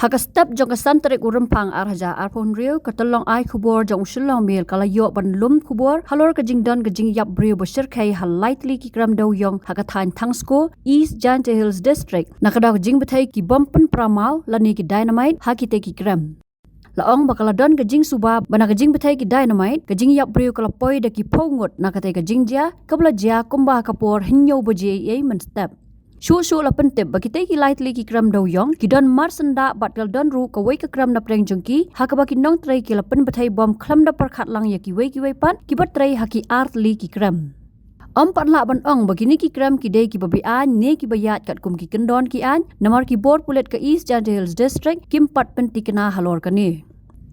Haka step jong kesan terik urempang arhaja arpon riu ketolong ai kubur jong Shillong Mail kala yok ban lum kubur halor kejing don kejing yap briu besyir kai hal lightly ki Krem Dewïong haka thain thangsko East Jaiñtia Hills District nakadaw kejing Bthei ki bompen pramau lani ki Dynamite haki te ki Krem. Laong bakala don kejing Suba bana kejing Bthei ki Dynamite kejing yap briu kala poi de ki Ngut nakate Jaiñtia kabla jia kumbah kapur hinyo beje ye men step. Shu la pentip bagi te ki lightly ki Krem Dewïong ki don mar senda bat kal don ru ka wei ka Krem na preng jongki haka baki nong trai ki la pen Bthei bom khlam da par khat lang ya ki wei pat ki bat trai haki art li ki Krem. Pat la ban ong bagi ni ki Krem ki dei ki babi an ne ki bayat kat kum ki kendon ki an namar ki board pulet ka East Jaiñtia Hills District kim pat penti kena halor kani.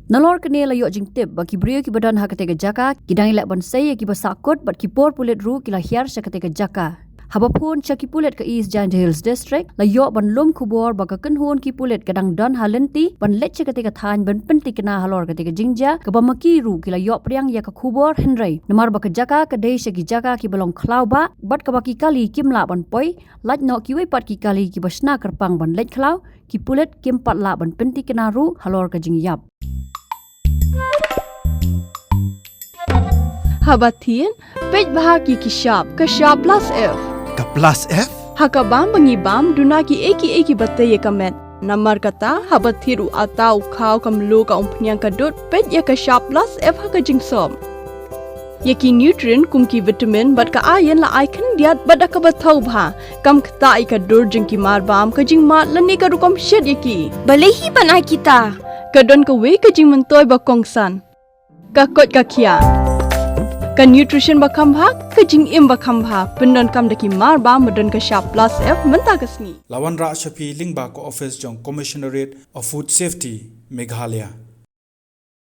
Nalor kene la yok jing tip baki brio ki badan haka te ka jaka ki dang lek ban sei ki basakot bat ki board pulet ru ki la hiar sya ka te ka jaka. Habapun caki pulet ke East Jaiñtia Hills District la yok ban lum kubur baka kenhun ki pulet kadang don halenti ban lech ketika than ban penti kena halor ketika Jaiñtia ke bamaki ru ki la yok priang ya ka kubur henry namar baka jaka ke dei segi jaka ki balong khlau ba bat ka baki kali kim la ban poi laj no ki wei pat ki kali ki basna kerpang ban lech khlau ki pulet kim pat la ban penti kena ru halor ke Jaiñtia. Habatin pej bahagi ki shop plus F Ka plus F? haka bam bangi bam dunaki eki Bthei kamet namar kata habathiru atau khau kamlu ka umpnyang kadut pej ya ka shop plus F haka jingsom yaki nutrient kumki vitamin bat ka iron la icon diat bat ka bathau bha kam khta ai ka dur jingki mar bam ka jing mat lani ka rukom shed yaki balehi banai kita ka don ka we ka jing mentoy ba kongsan ka kot ka khia ka nutrition bakam bha ka jing im bakam bha pendon kam daki mar ba modon ka shop plus F menta kasni Lawan Ra Shapi Lingba ko office jong Commissionerate of Food Safety Meghalaya.